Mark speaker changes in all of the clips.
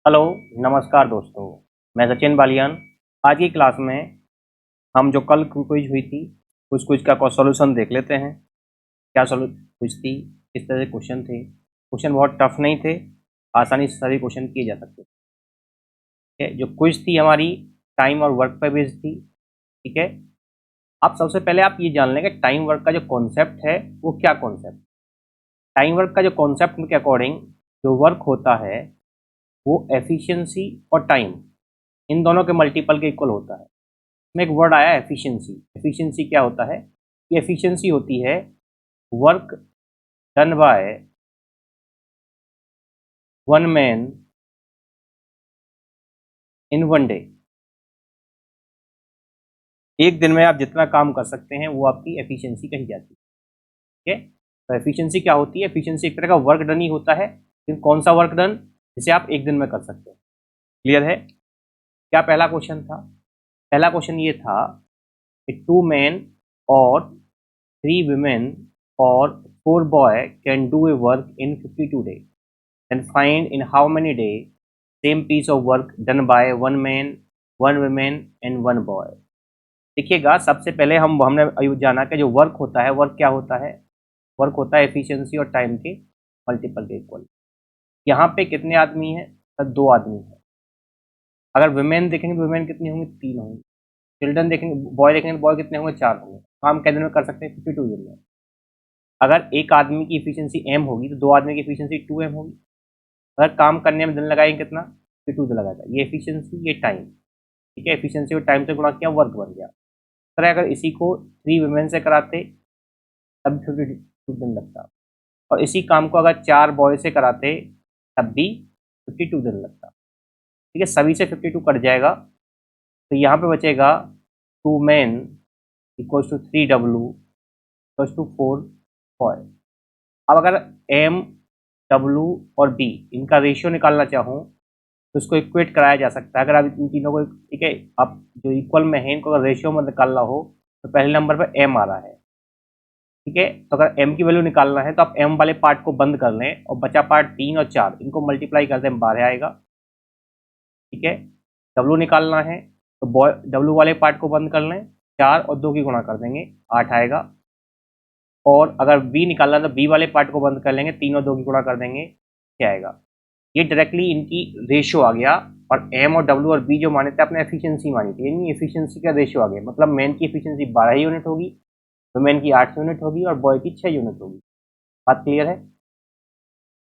Speaker 1: Hello, नमस्कार दोस्तों। मैं सचिन बालियान। आज की क्लास में हम जो कल क्विज हुई थी उस क्विज का सॉल्यूशन देख लेते हैं। क्या सॉल्यू क्विज थी, किस तरह के क्वेश्चन थे। क्वेश्चन बहुत टफ नहीं थे, आसानी से सभी क्वेश्चन किए जा सकते थे। ठीक है, जो क्विज थी हमारी टाइम और वर्क पर बेस्ड थी। ठीक है, आप सबसे पहले आप ये जान लें कि टाइम वर्क का जो कॉन्सेप्ट है वो क्या कॉन्सेप्ट। टाइम वर्क का जो कॉन्सेप्ट के अकॉर्डिंग जो वर्क होता है वो एफिशिएंसी और टाइम इन दोनों के मल्टीपल के इक्वल होता है। में एक वर्ड आया एफिशिएंसी। एफिशिएंसी क्या होता है? ये एफिशिएंसी होती है work done by one man in one day. एक दिन में आप जितना काम कर सकते हैं वो आपकी एफिशिएंसी कही जाती है। ठीक है, तो एफिशिएंसी क्या होती है? एफिशिएंसी एक तरह का वर्क डन ही होता है, लेकिन कौन सा वर्क डन जिसे आप एक दिन में कर सकते हैं। क्लियर है? क्या पहला क्वेश्चन था? पहला क्वेश्चन ये था कि टू मैन और three women or four boy can do a work in 52 days and find in how many days same piece of work done by one man, one woman and one boy। देखिएगा, सबसे पहले हमने जाना कि जो work होता है, work क्या होता है? वर्क होता है एफिशिएंसी और टाइम के मल्टीपल के इक्वल। यहाँ पे कितने आदमी हैं? तो दो आदमी हैं। अगर वुमेन देखेंगे तो वुमेन कितनी होंगी? तीन होंगी। चिल्ड्रन देखेंगे, बॉय देखेंगे तो बॉय कितने होंगे? चार होंगे। काम कितने में कर सकते हैं? 52 दिन में। अगर एक आदमी की एफिशिएंसी एम होगी तो दो आदमी की एफिशिएंसी 2m होगी। अगर काम करने में दिन लगाएंगे कितना? 52 दिन लगाएगा। ये एफिशिएंसी, ये टाइम। ठीक है, एफिशिएंसी और टाइम से गुणा किया, वर्क बन गया। सर अगर इसी को 3 women से कराते तब 52 दिन लगता, और इसी काम को अगर 4 बॉय से कराते तब भी 52 दिन लगता। ठीक है, सभी से 52 कट जाएगा, तो यहाँ पे बचेगा 2 men equals to 3w equals to 4 boy. अब अगर एम, डब्लू और बी इनका रेशियो निकालना चाहूँ तो इसको इक्वेट कराया जा सकता है। अगर आप इन तीनों को, ठीक है, आप जो इक्वल में है इनको अगर रेशियो में निकालना हो तो पहले नंबर पर एम आ रहा है। ठीक है, तो अगर एम की वैल्यू निकालना है तो आप एम वाले पार्ट को बंद कर लें और बचा पार्ट 3 और 4 इनको मल्टीप्लाई कर दें, 12 आएगा। ठीक है, डब्लू निकालना है तो बॉय डब्लू वाले पार्ट को बंद कर लें, 4 और 2 की गुणा कर देंगे, 8 आएगा। और अगर बी निकालना है तो बी वाले पार्ट को बंद कर लेंगे, 3 और 2 की गुणा कर देंगे, क्या आएगा? ये डायरेक्टली इनकी रेशियो आ गया। और एम और डब्ल्यू और बी जो माने थे अपने एफिशिएंसी मानी थी, यानी एफिशिएंसी का रेशियो आ गया। मतलब मैन की एफिशिएंसी 12 यूनिट होगी, वुमेन की 8 यूनिट होगी और बॉय की 6 यूनिट होगी। बात क्लियर है?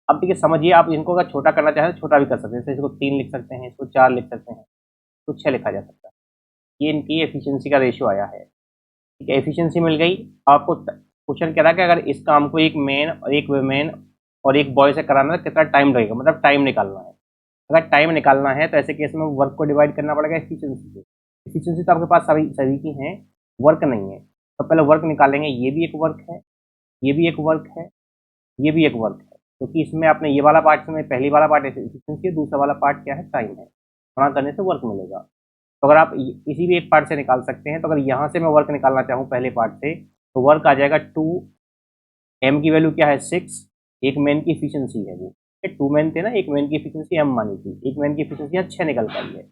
Speaker 1: अब देखिए, समझिए, आप इनको अगर छोटा करना चाहें तो छोटा भी कर सकते हैं। जैसे इसको 3 लिख सकते हैं, इसको 4 लिख सकते हैं, तो 6 लिखा जा सकता है। ये इनकी एफिशिएंसी का रेशियो आया है। ठीक है, एफिशिएंसी मिल गई। आपको क्वेश्चन कह रहा है कि अगर इस काम को एक मैन और एक वुमेन और एक बॉय से कराना है तो कितना टाइम लगेगा, मतलब टाइम निकालना है। अगर टाइम निकालना है तो ऐसे केस में वर्क को डिवाइड करना पड़ेगा एफिशिएंसी से। एफिशिएंसी तो आपके पास सभी सभी की हैं, वर्क नहीं है। तो पहले वर्क निकालेंगे। ये भी एक वर्क है, ये भी एक वर्क है, ये भी एक वर्क है, क्योंकि इसमें आपने ये वाला पार्ट में पहली वाला पार्ट एफिशिएंसी है, दूसरा वाला पार्ट क्या है? टाइम है। गुणा करने से वर्क मिलेगा। तो अगर आप किसी भी एक पार्ट से निकाल सकते हैं, तो अगर यहाँ से मैं वर्क निकालना चाहूँ पहले पार्ट से तो वर्क आ जाएगा 2। एम की वैल्यू क्या है? 6। एक मैन की एफिशिएंसी है वो, 2 मैन थे ना, एक मैन की एफिशिएंसी एम मानी थी, एक मैन की एफिशिएंसी यहाँ 6 निकल पाई है,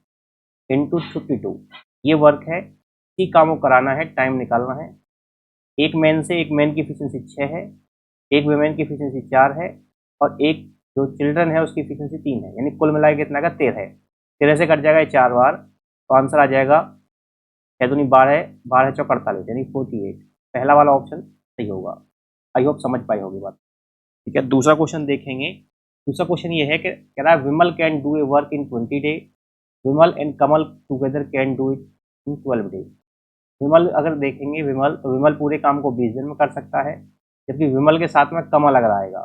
Speaker 1: इंटू 52। ये वर्क है, इसी काम को कराना है, टाइम निकालना है। एक मैन से एक मैन की एफिशिएंसी 6 है, एक वुमेन की एफिशिएंसी 4 है, और एक जो चिल्ड्रन है उसकी एफिशिएंसी 3 है, यानी कुल मिला के कितना का? 13 है। 13 से कट जाएगा ये 4 बार, तो आंसर आ जाएगा 6 दूनी 12, 12 चौक 48, यानी 48। पहला वाला ऑप्शन सही होगा। आई होप समझ पाई होगी बात। ठीक है, दूसरा क्वेश्चन देखेंगे। दूसरा क्वेश्चन ये है कि कह रहा है Vimal can do a work in 20 day, Vimal and Kamal together can do it in 12 day. Vimal अगर देखेंगे, विमल तो विमल पूरे काम को 20 दिन में कर सकता है, जबकि विमल के साथ में कमल अगर आएगा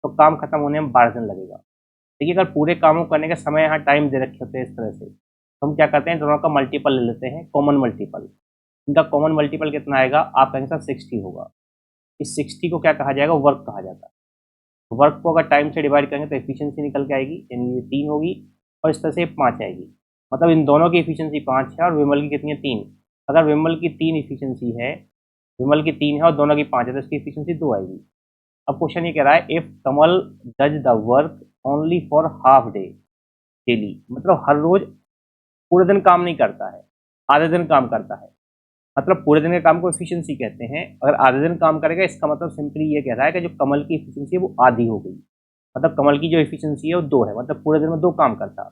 Speaker 1: तो काम खत्म होने में 12 दिन लगेगा। देखिए, अगर पूरे कामों करने का समय यहाँ टाइम दे रखे होते हैं इस तरह से, तो हम क्या करते हैं, दोनों का मल्टीपल ले लेते हैं, कॉमन मल्टीपल। इनका कॉमन मल्टीपल कितना आएगा? आप कहेंगे सर 60 होगा। इस 60 को क्या कहा जाएगा? वर्क कहा जाता है। वर्क को अगर टाइम से डिवाइड करेंगे तो एफिशिएंसी निकल के आएगी, यानी ये 3 होगी, और इस तरह से 5 आएगी। मतलब इन दोनों की एफिशिएंसी 5 है और विमल की कितनी है? 3। अगर विमल की 3 एफिशिएंसी है, विमल की 3 है और दोनों की 5 है, तो इसकी एफिशिएंसी 2 आएगी। अब क्वेश्चन ये कह रहा है if Kamal does the work only for half day, daily, मतलब हर रोज पूरे दिन काम नहीं करता है, आधे दिन काम करता है, मतलब पूरे दिन के काम को एफिशिएंसी कहते हैं। अगर आधे दिन काम करेगा इसका मतलब सिंपली ये कह रहा है कि जो कमल की एफिशिएंसी है वो आधी हो गई, मतलब कमल की जो एफिशिएंसी है वो 2 है, मतलब पूरे दिन में 2 काम करता है,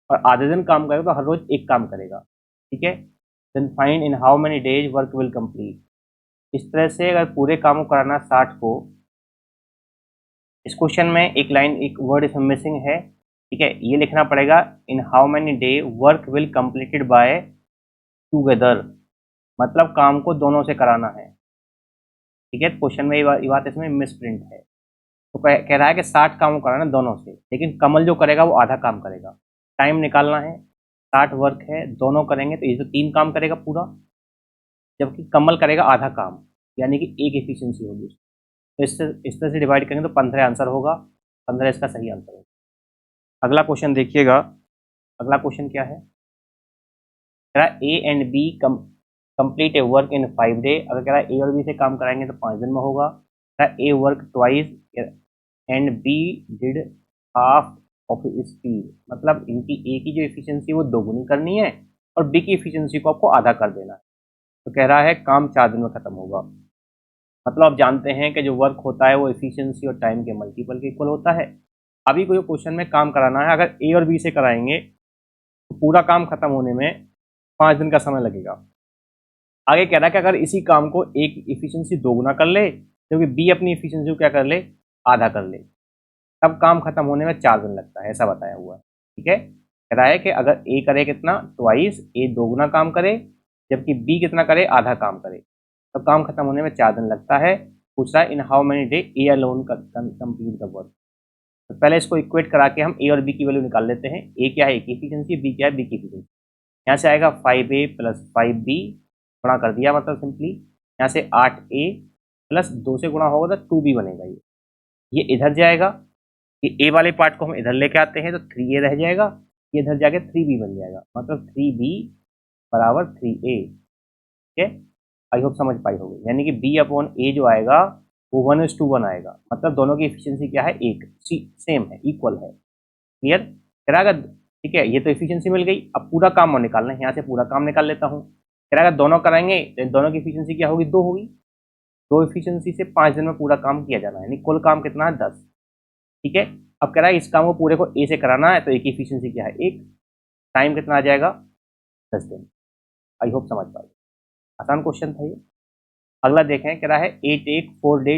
Speaker 1: और आधे दिन काम करेगा तो हर रोज 1 काम करेगा। ठीक है, then find in how many days work will complete. इस तरह से अगर पूरे काम को कराना 60 को, इस क्वेश्चन में एक लाइन, एक वर्ड इसमें मिसिंग है। ठीक है, ये लिखना पड़ेगा इन how many day work will completed by together, मतलब काम को दोनों से कराना है। ठीक है, क्वेश्चन में ये बात इसमें मिस प्रिंट है। तो कह रहा है कि 60 काम कराना दोनों से, लेकिन कमल जो करेगा वो आधा काम करेगा। टाइम निकालना है, 60 वर्क है, दोनों करेंगे तो ये तो 3 काम करेगा पूरा, जबकि कमल करेगा आधा काम, यानी कि एक एफिशिएंसी होगी। तो इस तरह से डिवाइड करेंगे तो 15 आंसर होगा, 15 इसका सही आंसर होगा। अगला क्वेश्चन देखिएगा, अगला क्वेश्चन क्या है, कह रहा A and B complete a work in 5 day. अगर कह रहा है ए और बी से काम कराएंगे तो 5 दिन में होगा। कह रहा है A work twice and B did half of speed, मतलब इनकी ए की जो एफिशिएंसी वो दोगुनी करनी है और बी की एफिशिएंसी को आपको आधा कर देना है। तो कह रहा है काम 4 दिन में खत्म होगा। मतलब आप जानते हैं कि जो वर्क होता है वो एफिशिएंसी और टाइम के मल्टीपल के इक्वल होता है। अभी कोई क्वेश्चन में काम कराना है, अगर ए और बी से कराएंगे तो पूरा काम खत्म होने में 5 दिन का समय लगेगा। आगे कह रहा है कि अगर इसी काम को एक एफिशिएंसी दोगुना कर ले, क्योंकि बी अपनी एफिशिएंसी को क्या कर ले, आधा कर ले, तब काम खत्म होने में 4 दिन लगता है, ऐसा बताया हुआ है। ठीक है, कह रहा है कि अगर ए करे कितना, ट्वाइस, ए दोगुना काम करे, जबकि बी कितना करे, आधा काम करे, तो काम खत्म होने में 4 दिन लगता है। पूछ रहा है इन how many day A alone complete the work. तो पहले इसको इक्वेट करा के हम ए और बी की वैल्यू निकाल लेते हैं। ए क्या है, ए की एफिशिएंसी, बी क्या है, बी की एफिशिएंसी। यहाँ से आएगा 5A प्लस 5B, गुणा कर दिया, मतलब सिंपली यहाँ से 8A प्लस 2 से गुणा होगा तो 2B बनेगा। ये इधर जाएगा, ये ए वाले पार्ट को हम इधर लेके आते हैं तो 3A रह जाएगा, ये इधर जाके 3B बन जाएगा, मतलब 3B बराबर 3A। ठीक है, आई होप समझ पाई होगी। यानी कि B अपॉन A जो आएगा वो 1:1 आएगा, मतलब दोनों की एफिशिएंसी क्या है, एक सेम है, इक्वल है। क्लियर, अगर ठीक है, ये तो एफिशिएंसी मिल गई। अब पूरा काम और निकालना है, यहाँ से पूरा काम निकाल लेता हूँ। अगर दोनों कराएंगे तो दोनों की एफिशिएंसी क्या होगी, 2 होगी। 2 एफिशिएंसी से 5 दिन में पूरा काम किया जाना है, यानी कुल काम कितना है, 10। ठीक है, अब कह रहा है इस काम को पूरे को ए से कराना है, तो ए की एफिशिएंसी क्या है, 1। टाइम कितना आ जाएगा, 10 दिन। आई होप समझ पाए, आसान क्वेश्चन था ये। अगला देखें, कह रहा है A take 4 day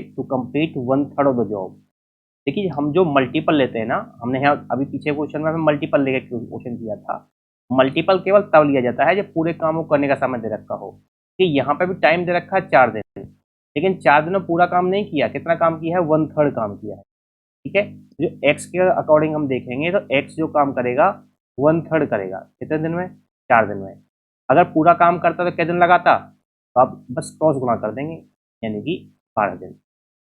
Speaker 1: to complete 1/3 of the job. देखिए, हम जो मल्टीपल लेते हैं ना, हमने यहाँ अभी पीछे क्वेश्चन में हमें मल्टीपल लेके क्वेश्चन किया था। मल्टीपल केवल तब लिया जाता है जब पूरे काम को करने का समय दे रखा हो। कि यहाँ पे भी टाइम दे रखा है 4 दिन, लेकिन 4 दिन में पूरा काम नहीं किया, कितना काम किया है, 1/3 काम किया है। ठीक है, जो एक्स के अकॉर्डिंग हम देखेंगे तो एक्स जो काम करेगा 1/3 करेगा, कितने दिन में, 4 दिन में। अगर पूरा काम करता तो कितने दिन लगाता, तो आप बस क्रॉस गुणा कर देंगे, यानी कि 12 दिन।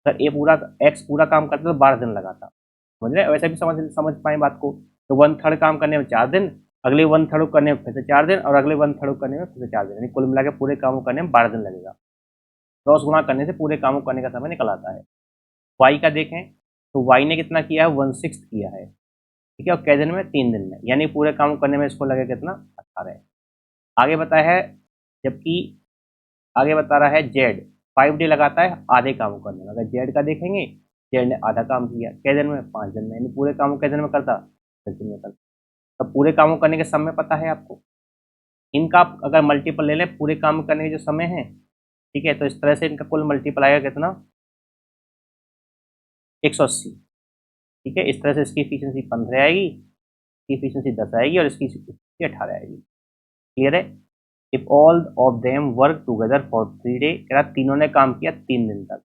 Speaker 1: अगर ए पूरा, एक्स पूरा काम करता तो 12 दिन लगाता। समझ रहे, वैसे भी समझ पाए बात को। तो 1/3 काम करने में 4 दिन, अगले 1/3 करने में फिर से 4 दिन, और अगले 1/3 करने में फिर से 4 दिन, यानी कुल मिला के पूरे काम को करने में 12 दिन लगेगा। क्रॉस गुणा करने से पूरे काम को करने का समय निकल आता है। वाई का देखें तो वाई ने कितना किया है, 1/6 किया है। ठीक है, और कै दिन में, 3 दिन में, यानी पूरे काम करने में इसको लगेगा कितना, 18। आगे बताया है, जबकि आगे बता रहा है जेड 5 डे लगाता है आधे काम करने में। अगर जेड का देखेंगे, जेड ने आधा काम किया, कै दिन में, 5 दिन में, यानी पूरे काम कै दिन में करता, 10 दिन में करता। तब पूरे काम करने के समय पता है आपको, इनका आप अगर मल्टीपल ले लें पूरे काम करने के जो समय है, ठीक है, तो इस तरह से इनका कुल मल्टीपल आएगा कितना, 180। ठीक है, इस तरह से इसकी एफिशिएंसी 15 आएगी, इसकी एफिशिएंसी 10 आएगी, और इसकी एफिशिएंसी 18 आएगी। क्लियर है। If all of them work together for 3 day, कह रहा तीनों ने काम किया 3 दिन तक,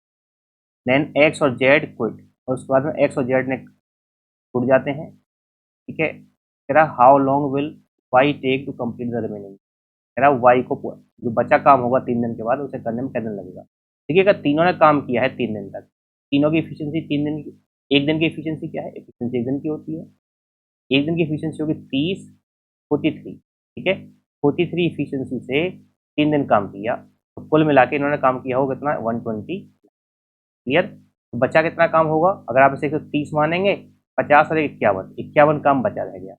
Speaker 1: देन एक्स और जेड क्विट, और उसके बाद में एक्स और जेड ने छूट जाते हैं। ठीक है, कह रहा how long will Y take to complete the remaining. कह रहा वाई को जो बचा काम होगा 3 दिन के बाद उसे करने में कितना दिन लगेगा। देखिए, अगर तीनों ने काम किया है 3 दिन तक, तीनों की एफिशिएंसी 3 दिन की, एक दिन की एफिशिएंसी क्या है, एफिशिएंसी एक दिन की होती है, एक दिन की एफिशिएंसी होगी 30, 43। ठीक है, 43 एफिशिएंसी से 3 दिन काम किया, तो कुल मिला के इन्होंने काम किया होगा कितना, 120। क्लियर, तो बचा कितना काम होगा, अगर आप इसे 130 मानेंगे 50 और 51, 51 काम बचा रह गया।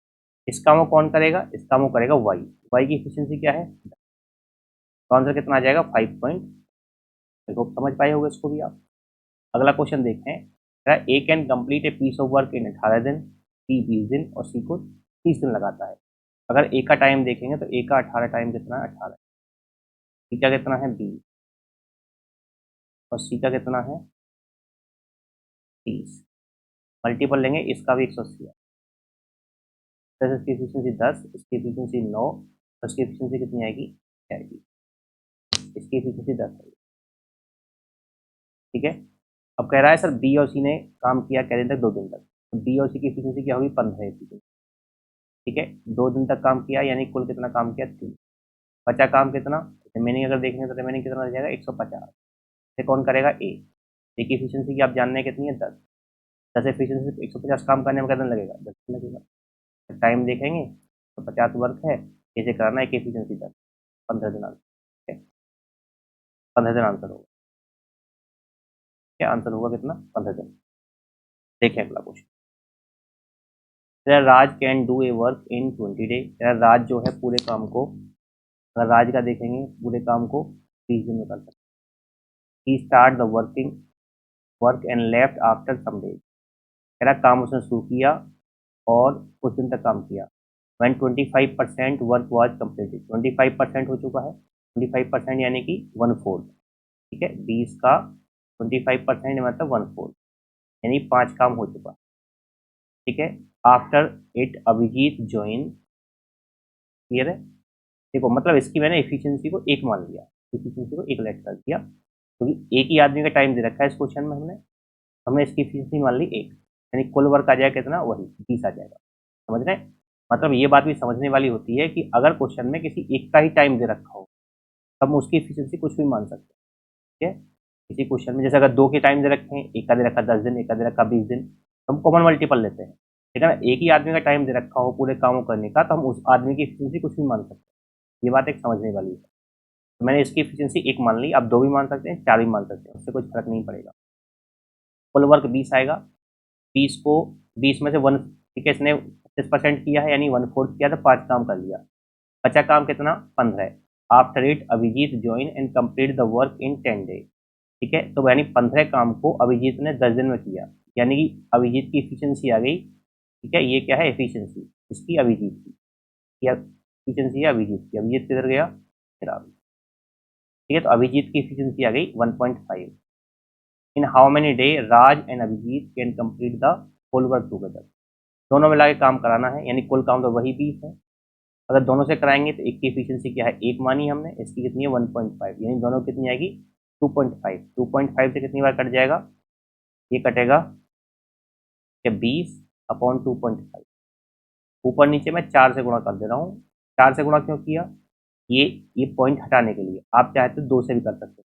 Speaker 1: इस काम को कौन करेगा? इस काम को करेगा वाई। वाई की एफिशिएंसी क्या है? तो आंसर कितना आ जाएगा? 5 देखो समझ पाए होगे इसको भी आप। अगला क्वेश्चन देखते हैं। A can complete a piece of work in 18 दिन, बी 20 दिन और सी को 30 दिन लगाता है। अगर ए का टाइम देखेंगे तो ए का 18 टाइम कितना है? 18। सी का कितना है? 20। और सी का कितना है? 30। मल्टीपल लेंगे, इसका भी 180 है। तो इसकी एफिशिएंसी 10, इसकी एफिशिएंसी 9, इसकी एफिशिएंसी कितनी आएगी? आएगी, इसकी एफिशिएंसी 10 है। ठीक है। अब कह रहा है सर बी और सी ने काम किया क्या दिन तक? 2 दिन तक। तो बी और सी की एफिशिएंसी क्या होगी? 15 एफिशिएंसी। ठीक है, 2 दिन तक काम किया यानी कुल कितना काम किया? 3। बचा काम कितना? रिमेनिंग अगर देखेंगे तो रिमेनिंग कितना हो जाएगा? 150। ये कौन करेगा? ए। ए की एफिशिएंसी की आप जानने कितनी है? 10। 10 एफिशिएंसी 150 काम करने में कितना लगेगा? 10 दिन लगेगा। टाइम देखेंगे तो 50 वर्क है, इसे करना है एक एफिशिएंसी 10, 15 दिन आंसर। 15 दिन आंसर होगा। क्या आंसर होगा? कितना? 15 दिन। देखिए अगला question. Raj can do a work in 20 day. Raj जो है पूरे काम को, अगर राज का देखेंगे पूरे काम को 30 दिन में कर सकते। He start the work and left after some days. कह रहा काम उसने शुरू किया और कुछ दिन तक काम किया। when 25% वर्क वॉज कम्प्लीटेड, 25% हो चुका है। 25% यानी कि 1/4। ठीक है, 20 का 25% मतलब 1/4, यानी 5 काम हो चुका है। ठीक है। After it Abhijit join. Clear है? देखो मतलब इसकी मैंने एफिशिएंसी को 1 मान लिया, एफिशिएंसी को 1 लेट कर दिया क्योंकि एक ही आदमी का टाइम दे रखा है इस क्वेश्चन में। हमने इसकी एफिशिएंसी मान ली 1, यानी कुल वर्क आ जाएगा कितना? वही 20 आ जाएगा। समझ रहे हैं? मतलब ये बात भी समझने वाली होती है कि अगर क्वेश्चन में किसी एक का ही टाइम दे रखा हो तब हम उसकी एफिशिएंसी कुछ भी मान सकते हैं। ठीक है। किसी क्वेश्चन में जैसे अगर 2 के टाइम दे रखे हैं, एक का दे रखा 10 दिन, एक का दे रखा 20 दिन, तो हम कॉमन मल्टीपल लेते हैं। ठीक है ना? एक ही आदमी का टाइम दे रखा हो पूरे कामों करने का तो हम उस आदमी की एफिशिएंसी कुछ भी मान सकते हैं। ये बात एक समझने वाली है। तो मैंने इसकी एफिशिएंसी 1 मान ली, आप 2 भी मान सकते हैं, 4 भी मान सकते हैं, उससे कुछ फर्क नहीं पड़ेगा। कुल वर्क 20 आएगा। 20 को 20 में से 1, ठीक है, इसने 25% किया है यानी 1/4 किया तो 5 काम कर लिया। बचा काम कितना? 15। After it Abhijit join and complete the work in 10 days. ठीक है, तो यानी 15 काम को अभिजीत ने 10 दिन में किया, यानी कि अभिजीत की एफिशिएंसी आ गई। ठीक है, ये क्या है? एफिशिएंसी इसकी, अभिजीत की। या एफिशिएंसी है अभिजीत की। अभिजीत किधर गया? फिर आ गई। ठीक है, तो अभिजीत की एफिशिएंसी आ गई 1.5। In how many day Raj and Abhijit can complete the whole work together. दोनों मिला के काम कराना है, यानी कुल काम तो वही 20 है। अगर दोनों से कराएंगे तो एक की एफिशिएंसी क्या है? 1 मानी हमने, इसकी कितनी है? 1.5, यानी दोनों कितनी आएगी? 2.5। 2.5 से कितनी बार कट जाएगा? ये कटेगा कि 20/2.5। ऊपर नीचे मैं 4 से गुणा कर दे रहा हूँ। 4 से गुणा क्यों किया? ये ये पॉइंट हटाने के लिए। आप चाहे तो 2 से भी कर सकते हो।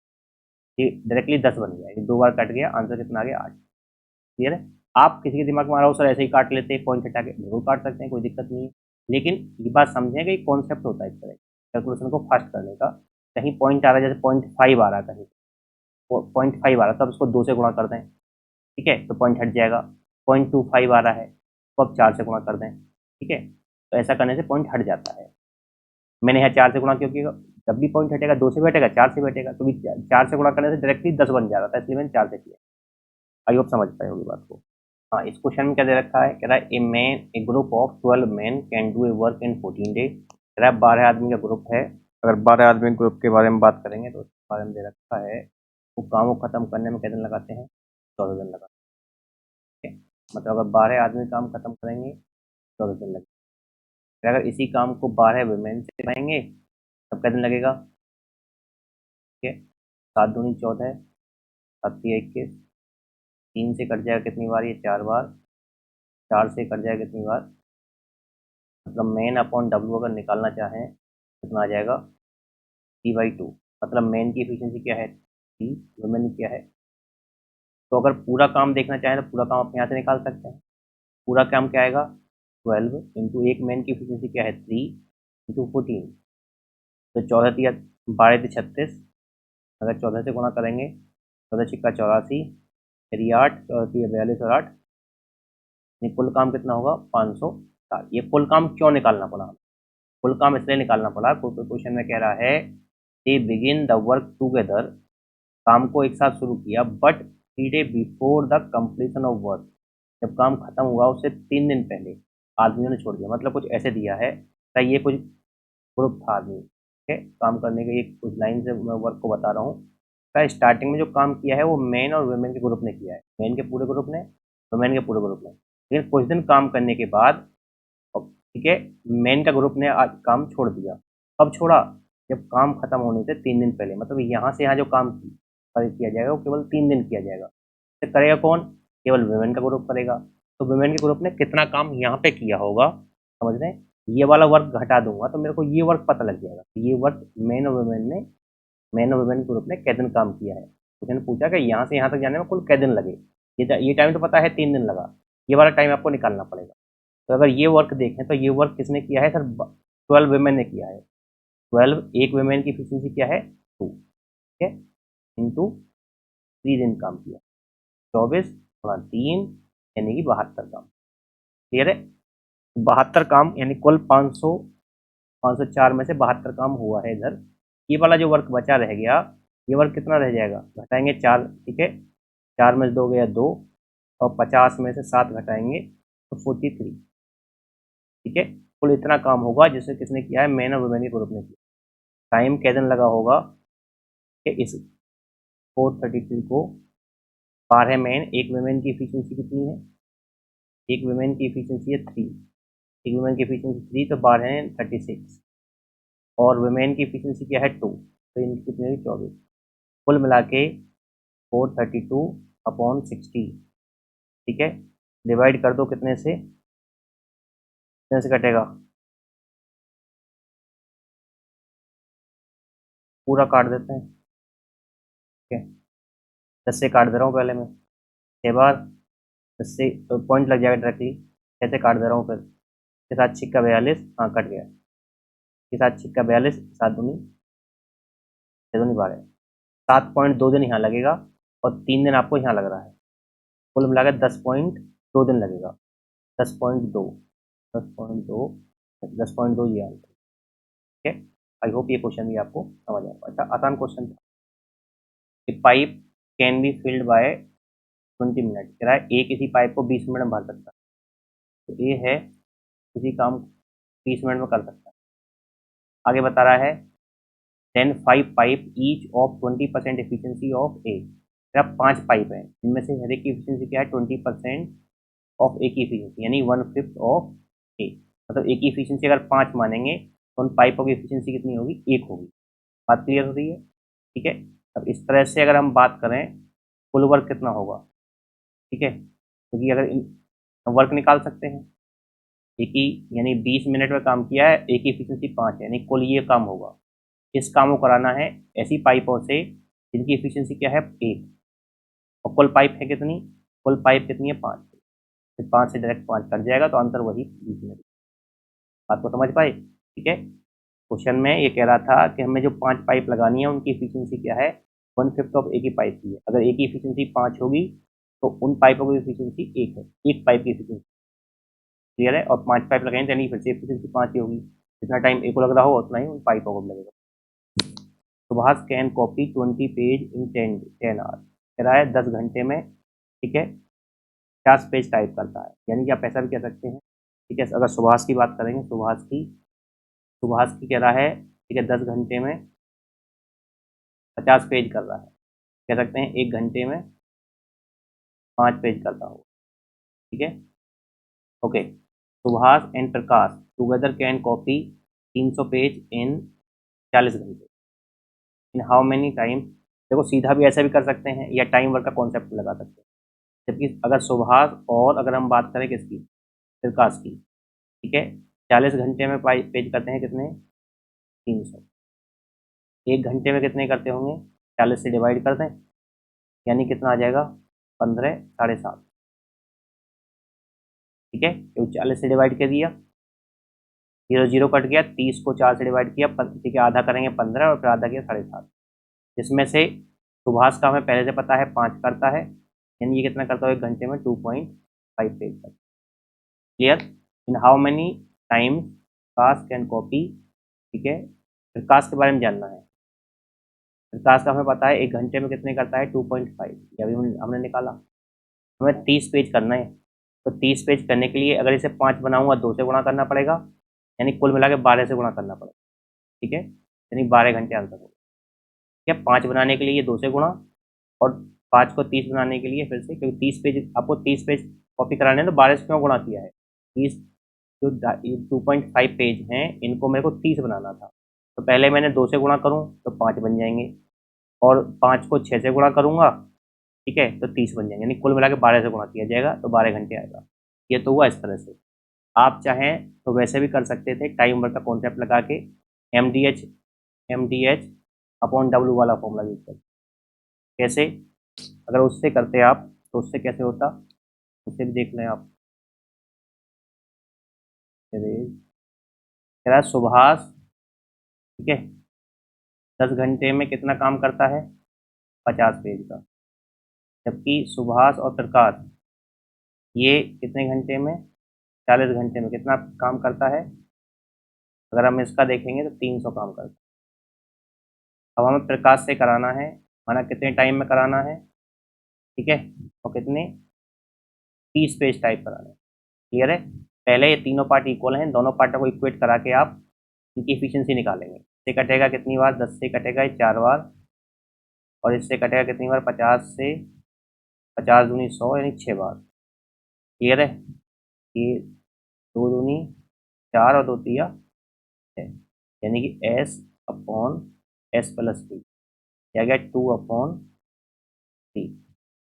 Speaker 1: ये डायरेक्टली 10 बन गया, ये 2 बार कट गया, आंसर कितना आ गया? 8। क्लियर है? आप किसी के दिमाग में आ रहा हो सर ऐसे ही काट लेते हैं पॉइंट हटा के, जरूर काट सकते हैं, कोई दिक्कत नहीं है। लेकिन ये बात समझें कि कॉन्सेप्ट होता है इस तरह कैलकुलेशन को फास्ट करने का। कहीं पॉइंट आ रहा है, जैसे 0.5 आ रहा है, कहीं 0.5 आ रहा है, तब इसको 2 से गुणा कर दें। ठीक है, तो पॉइंट हट जाएगा। 0.25 आ रहा है तो अब 4 से गुणा कर दें। ठीक है, तो ऐसा करने से पॉइंट हट जाता है। मैंने यहाँ 4 से गुणा क्यों किया? जब भी पॉइंट हटेगा 2 से भी हटेगा, 4 से भी हटेगा, तो भी 4 से गुणा करने से डायरेक्टली 10 बन जा रहा था, इसलिए मैंने 4 से किया। आई होप समझ पाए होगी बात को। हाँ, इस क्वेश्चन में क्या दे रखा है? कह रहा है a group of 12 man can do a work in 14 days. कह रहा है 12 आदमी का ग्रुप है। अगर 12 आदमी ग्रुप के बारे में बात करेंगे तो उसके बारे में दे रखा है वो काम को खत्म करने में कितने दिन लगाते हैं? 14 दिन लगाते हैं। मतलब अगर 12 आदमी काम खत्म करेंगे 14 दिन लगेंगे। अगर इसी काम को 12 वुमेन से कराएंगे तब कितने दिन लगेगा? ठीक है, 7 दूनी 14, 7 21, 3 से कट जाएगा कितनी बार? ये 4 बार। 4 से कट जाएगा कितनी बार? मतलब मेन अपॉन डब्ल्यू अगर निकालना चाहें कितना आ जाएगा? 3/2। मतलब मेन की एफिशिएंसी क्या है? 3, वुमेन की क्या है? तो अगर पूरा काम देखना चाहें तो पूरा काम अपने यहाँ से निकाल सकते हैं। पूरा काम क्या आएगा? 12 इंटू एक मेन की एफिशिएंसी क्या है? 3 इंटू 14। तो 14 तिया 12 × 36। अगर 14 से गुणा करेंगे 14 × 84, फिर ये 8, 14 42 और 8 यानी कुल काम कितना होगा 560। ये कुल काम क्यों निकालना पड़ा? कुल काम इसलिए निकालना पड़ा क्वेश्चन में कह रहा है they begin the work together, काम को एक साथ शुरू किया, but 3 day before the completion of work, जब काम खत्म हुआ उससे 3 दिन पहले आदमियों ने छोड़ दिया। मतलब कुछ ऐसे दिया है, तो ये कुछ ग्रुप था आदमी, ठीक है, काम करने के, ये कुछ लाइन से मैं वर्क को बता रहा हूँ। तो स्टार्टिंग में जो काम किया है वो मेन और वुमेन के ग्रुप ने किया है, मेन के पूरे ग्रुप ने, वुमेन के पूरे ग्रुप ने। लेकिन कुछ दिन काम करने के बाद, ठीक है, मेन का ग्रुप ने आज काम छोड़ दिया। कब छोड़ा? जब काम खत्म होने से 3 दिन पहले। मतलब यहाँ से यहाँ जो काम किया जाएगा वो केवल 3 दिन किया जाएगा। तो करेगा कौन? केवल वुमेन का ग्रुप करेगा। तो वुमेन के ग्रुप ने कितना काम यहाँ पे किया होगा, समझ रहे हैं? ये वाला वर्क घटा दूंगा तो मेरे को ये वर्क पता लग जाएगा, ये वर्क मेन और वुमेन ग्रुप ने कै दिन काम किया है। तो उसने पूछा कि यहाँ से यहाँ तक जाने में कुल कै दिन लगे। ये टाइम तो पता है 3 दिन लगा, ये वाला टाइम आपको निकालना पड़ेगा। तो अगर ये वर्क देखें तो ये वर्क किसने किया है सर? 12 वुमेन ने किया है। 12, एक वुमेन की एफिशिएंसी क्या है? 2, ठीक है, इंटू 3 दिन काम किया, 24 गुणा 3 यानी कि 72 काम। क्लियर है? 72 काम यानी कुल 504 में से 72 काम हुआ है इधर। ये वाला जो वर्क बचा रह गया, ये वर्क कितना रह जाएगा? घटाएंगे 4, ठीक है, 4 में से 2 गया 2, और 50 में से 7 घटाएंगे तो 43, ठीक है। कुल इतना काम होगा जिसे किसने किया है? मैन और वुमेन के ग्रुप ने किया। टाइम कै दिन लगा होगा कि इस 433 को 12 मैन, एक वुमेन की एफिशिएंसी कितनी है? एक वुमेन की एफिशिएंसी है 3, एक वुमेन की एफिशिएंसी 3, तो 12 है 36, और वुमेन की एफिशिएंसी क्या है 2, तो इनकी कितनी है 24। कुल मिला के 432/60, ठीक है, डिवाइड कर दो कितने से कटेगा? पूरा काट देते हैं, ठीक है, 10 से काट दे रहा हूँ पहले मैं, 6 बार 10 से तो पॉइंट लग जाएगा डायरेक्टली। कैसे काट दे रहा हूँ फिर? के साथ छिक्का 42, हाँ कट गया, के साथ छिक्का 42, 7 दूनी 6 दूनी 12, 7.2 दिन यहाँ लगेगा, और 3 दिन आपको यहाँ लग रहा है। कुल मिला के 10.2 दिन लगेगा, 10.2, 10.2, 10.2 ये आंसर, ठीक है। आई होप ये क्वेश्चन भी आपको समझ आएगा। अच्छा, आसान क्वेश्चन था। Pipe can be filled by 20 minute, कह रहा है एक इसी पाइप को 20 मिनट में भर सकता है। तो ये है इसी काम 20 मिनट में कर सकता है। आगे बता रहा है then 5 pipe each of 20% efficiency of A. मेरा 5 पाइप है, इनमें से हर एक की एफिशिएंसी क्या है? 20% ऑफ ए की एफिशिएंसी, यानी 1/5 ऑफ ए। मतलब ए की एफिशिएंसी अगर 5 मानेंगे तो उन पाइपों की एफिशिएंसी कितनी होगी? 1 होगी। बात क्लियर हो रही है? ठीक है। अब इस तरह से अगर हम बात करें कुल वर्क कितना होगा, ठीक है, क्योंकि अगर वर्क निकाल सकते हैं, एक ही यानी 20 मिनट में काम किया है, एक ही एफिशिएंसी 5 है, यानी कुल ये काम होगा। इस काम को कराना है ऐसी पाइपों से जिनकी एफिशिएंसी क्या है? 1, और कुल पाइप है कितनी? कुल पाइप कितनी है? 5। फिर 5 से डायरेक्ट 5 कट जाएगा तो आंसर वही 20 मिनट। बात को समझ पाए? ठीक है। क्वेश्चन में ये कह रहा था कि हमें जो 5 पाइप लगानी है उनकी एफिशिएंसी क्या है? 1/5 ऑफ एक ही पाइप की है। अगर एक की एफिशिएंसी 5 होगी तो उन पाइपों की एफिशिएंसी 1 है, एक पाइप की एफिशिएंसी। क्लियर है? और 5 पाइप लगाएंगे तो यानी फिर से एफिशिएंसी 5 ही होगी। जितना टाइम एक को लग रहा हो उतना ही उन पाइपों को भी लगेगा। Subhash can copy 20 page in 10 hours, कह रहा है 10 घंटे में, ठीक है, 50 पेज टाइप करता है। यानी कि आप ऐसा भी कह सकते हैं, ठीक है, अगर सुभाष की बात करेंगे, सुभाष की कह रहा है, ठीक है, 10 घंटे में 50 पेज कर रहा है। कह सकते हैं 1 घंटे में 5 पेज करता हो, ठीक है। Okay, Subhash and Prakash together can copy 300 page in 40 घंटे, इन हाउ मेनी टाइम। देखो सीधा भी ऐसा भी कर सकते हैं या टाइम वर्क का कॉन्सेप्ट लगा सकते हैं। जबकि अगर सुभाष और अगर हम बात करें किसकी? प्रकाश की, ठीक है, 40 घंटे में पेज करते हैं कितने? 300। 1 घंटे में कितने करते होंगे? 40 से डिवाइड कर दें, यानी कितना आ जाएगा? 15 7.5, ठीक है, क्योंकि 40 से डिवाइड कर दिया, 0 0 कट गया, 30 को 4 से डिवाइड किया, ठीक है, आधा करेंगे 15 और फिर आधा किया 7.5। जिसमें से सुभाष का हमें पहले से पता है 5 करता है, यानी ये कितना करता है? 1 घंटे में 2.5 पेज करता है। Clear? In how many times Prakash can copy, ठीक है। प्रकाश के बारे में जानना है। प्रकाश का हमें पता है 1 घंटे में कितने करता है 2.5, ये अभी हमने निकाला। हमें 30 पेज करना है, तो 30 पेज करने के लिए अगर इसे 5 बनाऊंगा 2 से गुणा करना पड़ेगा, यानी कुल मिला के 12 से गुणा करना पड़ेगा, ठीक है। यानी 12 घंटे आंसर होगा। ठीक है, 5 बनाने के लिए ये 2 से गुणा, और 5 को 30 बनाने के लिए फिर से, क्योंकि 30 पेज आपको 30 पेज कॉपी कराने हैं तो 12 से क्यों गुणा किया है? 30 जो 2.5 पेज हैं इनको मेरे को 30 बनाना था, तो पहले मैंने 2 से गुणा करूँ तो 5 बन जाएंगे, और 5 को 6 से गुणा करूंगा, ठीक है, तो 30 बन जाएंगे, यानी कुल मिला के 12 से गुणा किया जाएगा तो 12 घंटे आएगा। ये तो हुआ इस तरह से। आप चाहें तो वैसे भी कर सकते थे, टाइम वर्क का कॉन्सेप्ट लगा के, M D H upon W वाला फॉर्मूला यूज करके। कैसे? अगर उससे करते आप तो उससे कैसे होता, उससे भी देख लें आप। मेरा सुभाष, ठीक है, 10 घंटे में कितना काम करता है? 50 पेज का। जबकि सुभाष और प्रकाश ये कितने घंटे में? 40 घंटे में कितना काम करता है? अगर हम इसका देखेंगे तो 300 काम करता है। अब हमें प्रकाश से कराना है, माना कितने टाइम में कराना है, ठीक है, और कितने? 30 पेज टाइप कराना है। क्लियर है? पहले ये तीनों पार्ट इक्वल हैं, दोनों पार्टों को इक्वेट करा के आप इनकी एफिशिएंसी निकालेंगे। इससे कटेगा कितनी बार? 10 से कटेगा ये 4 बार, और इससे कटेगा कितनी बार? 50 से, 50 दूनी 100 यानी 6 बार। क्लियर है? ये 2 दूनी 4 और 2 तिया 6, यानी कि S upon S plus T, क्या गया 2/3।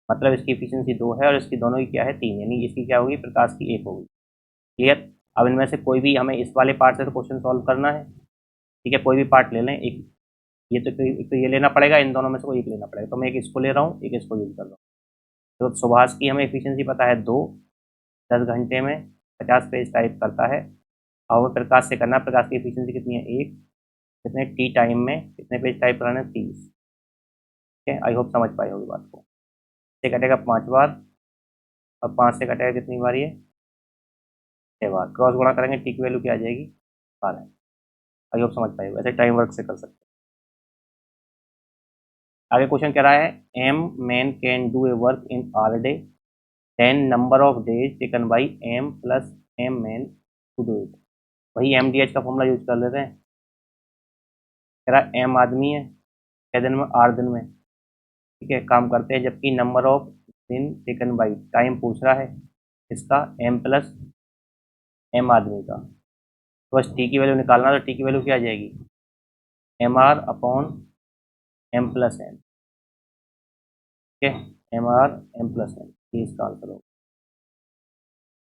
Speaker 1: मतलब इसकी एफिशिएंसी 2 है और इसकी दोनों की क्या है 3, यानी इसकी क्या होगी? प्रकाश की 1 होगी। क्लियर? अब इनमें से कोई भी हमें इस वाले पार्ट से तो क्वेश्चन सॉल्व करना है, ठीक है, कोई भी पार्ट ले लें। एक ये तो एक तो ये लेना पड़ेगा, इन दोनों में से कोई एक लेना पड़ेगा, तो मैं एक इसको ले रहा हूँ, एक इसको यूज कर रहा हूँ। तो सुभाष की हमें एफिशिएंसी पता है 2, 10 घंटे में 50 पेज टाइप करता है। और प्रकाश से करना, प्रकाश की एफिशिएंसी कितनी है? 1, कितने टी टाइम में कितने पेज टाइप कराने? 30। ठीक है, आई होप समझ पाए होगी बात को। से कटेगा 5 बार, और 5 से कटेगा कितनी बार? ये 6 बार। क्रॉस गुणा करेंगे, टी की वैल्यू क्या आ जाएगी? 12। आई होप समझ पाए, वैसे टाइम वर्क से कर सकते हैं। आगे क्वेश्चन कह रहा है, M man can do a work in R day, then number of days taken by M plus M man to do it. वही एम डी एच का फॉर्मूला यूज कर लेते हैं। कह रहा है एम आदमी है, 6 दिन में 8 दिन में, ठीक है, काम करते हैं, जबकि नंबर ऑफ दिन टेकन बाई, टाइम पूछ रहा है इसका, एम प्लस एम आदमी का। तो बस टी की वैल्यू निकालना, तो टी की वैल्यू क्या आ जाएगी? M R upon M plus N. ठीक है, M R M plus N, ये इसका आंसर होगा।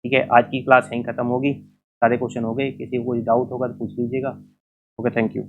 Speaker 1: ठीक है, आज की क्लास यहीं खत्म होगी, सारे क्वेश्चन हो गए। किसी को कोई डाउट होगा तो पूछ लीजिएगा। Okay, thank you.